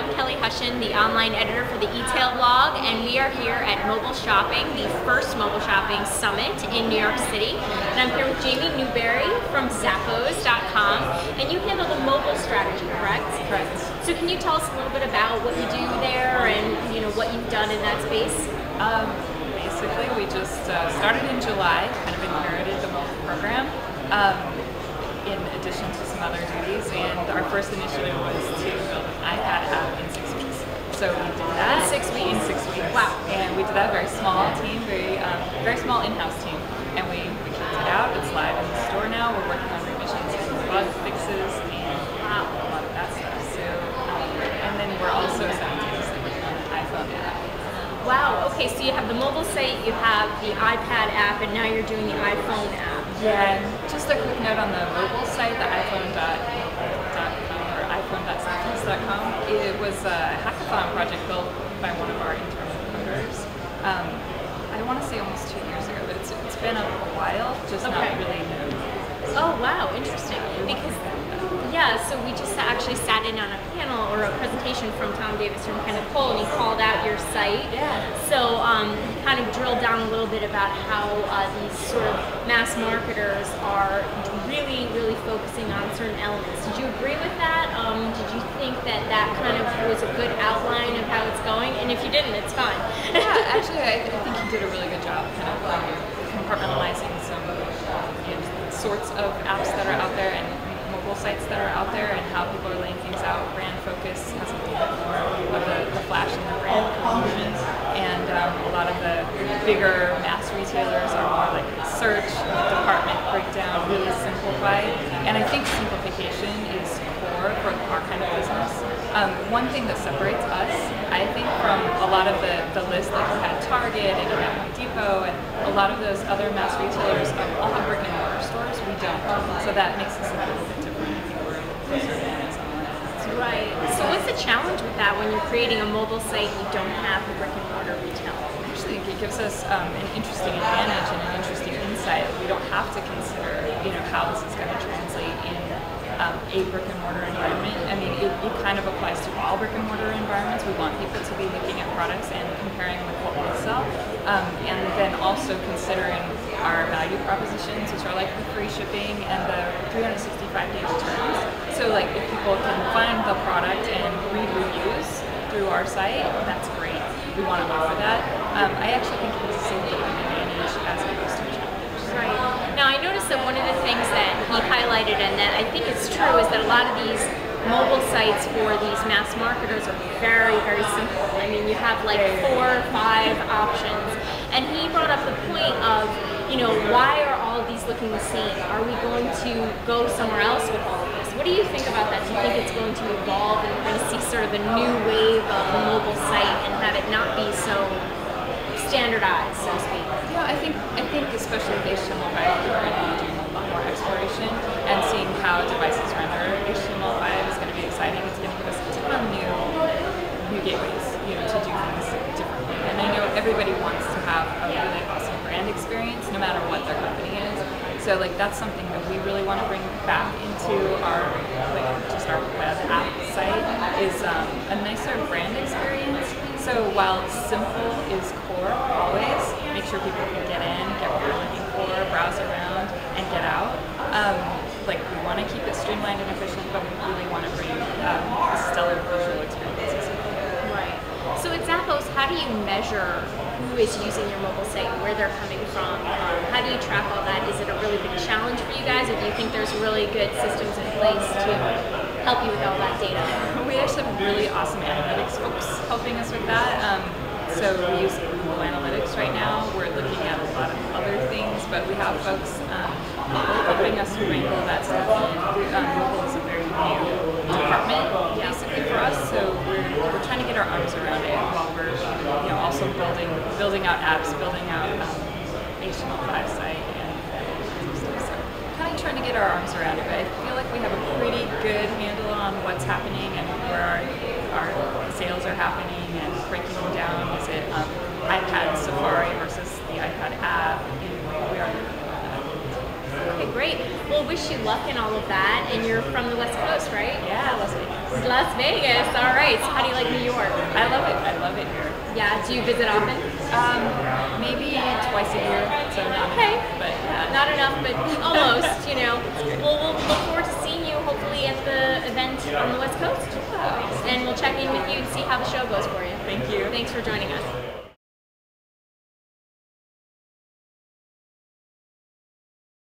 the online editor for the e-tail blog, and we are here at Mobile Shopping, the first Mobile Shopping Summit in New York City. And I'm here with Jamiee Newberry from Zappos.com, and you handle the mobile strategy, correct? Correct. So can you tell us a little bit about what you do there and what you've done in that space? Basically, we just started in July, kind of inherited the mobile program. In addition to some other duties, and our first initiative was to build an iPad app in 6 weeks. So we did that in 6 weeks. In 6 weeks. Wow! And we did that very small team, very small in-house team, and we kicked it out. It's live in the store now. We're working on revisions and bug fixes and a lot of that stuff. So, and then we're also simultaneously working on an iPhone app. Wow. Okay, so you have the mobile site, you have the iPad app, and now you're doing the iPhone app. Yeah, and just a quick note on the mobile site, the iPhone.com or iPhone.zappos.com. It was a hackathon project built by one of our internal coders. I want to say almost 2 years ago, but it's been a while, just not really known. Oh wow, interesting. Because so we just actually sat in on a panel or a presentation from Tom Davis from Kenneth Cole, and he called out your site. Yeah. So he kind of drilled down a little bit about how these sort of mass marketers are really focusing on certain elements. Did you agree with that? Did you think that that kind of was a good outline of how it's going? And if you didn't, it's fine. Yeah, actually, I think you did a really good job kind of compartmentalizing some sorts of apps that are out there and mobile sites that are out there and how people are laying things out. Brand focus has a little bit more of the flash and the brand confusion, and a lot of the bigger mass retailers are more like search, department breakdown, really simplified. And I think simplification is core for our kind of business. One thing that separates us, I think, from a lot of the list, like you had Target and you had Home Depot and a lot of those other mass retailers all have brick and mortar stores. We don't. So that makes us a little bit different. I think we're a little closer to Amazon. Right. So what's the challenge with that when you're creating a mobile site and you don't have a brick and mortar retail? Actually, it gives us an interesting advantage and an interesting insight. We don't have to consider, how this is going to translate in a brick and mortar environment. I mean, it kind of applies to all brick and mortar environments. We want people to be looking at products and comparing with what we sell, and then also considering our value propositions, which are like the free shipping and the 365-day returns. So like if people can find the product and read reviews through our site, that's great. We want to offer that. I actually think this is a little bit of an advantage as opposed to a challenge. Right. Now I noticed that one of the things that he highlighted, and that I think it's true, is that a lot of these mobile sites for these mass marketers are very simple. I mean, you have like 4 or 5 options. And he brought up the point of, why are all of these looking the same? Are we going to go somewhere else with all of this? What do you think about that? Do you think it's going to evolve and we're going to see sort of a new wave of the mobile site and have it not be so standardized, so to speak? Yeah, I think especially with HTML5, we're going to be doing a lot more exploration, and seeing how devices render HTML5 is going to be exciting. It's going to give us a ton of new gateways, to do things differently. And I know everybody wants to have a really awesome brand experience, no matter what their company is. So like that's something that we really want to bring back into our our web app site, is a nicer brand experience. So while simple is core always, make sure people can get in, get what they're looking for, browse around, and get out. We want to keep it streamlined and efficient, but we really want to bring stellar visual experiences. Right. So at Zappos, how do you measure who is using your mobile site, where they're coming from? How do you track all that? Is it a really big challenge for you guys, or do you think there's really good systems in place to help you with all that data? We actually have really awesome analytics folks helping us with that. So we use Google Analytics right now. We're looking at a lot of other things, but we have folks helping us wrangle that stuff in. Google is a very new department, basically, for us, so we're trying to get our arms around it while we're also building out apps, building out HTML5 site, and stuff. So kind of trying to get our arms around it, but I feel like we have a pretty good handle on what's happening and where our sales are happening, and breaking them down. Is it iPad Safari versus the iPad app? We are. Okay, great. Well, wish you luck in all of that. And you're from the West Coast, right? Yeah, Las Vegas. Las Vegas. All right. So how do you like New York? I love it. I love it here. Yeah. Do you visit often? Maybe twice a year, so not enough, but yeah. Not enough, but almost. You know. Well, we'll look forward to seeing you hopefully at the event on the West Coast, and we'll check in with you to see how the show goes for you. Thank you. Thanks for joining us.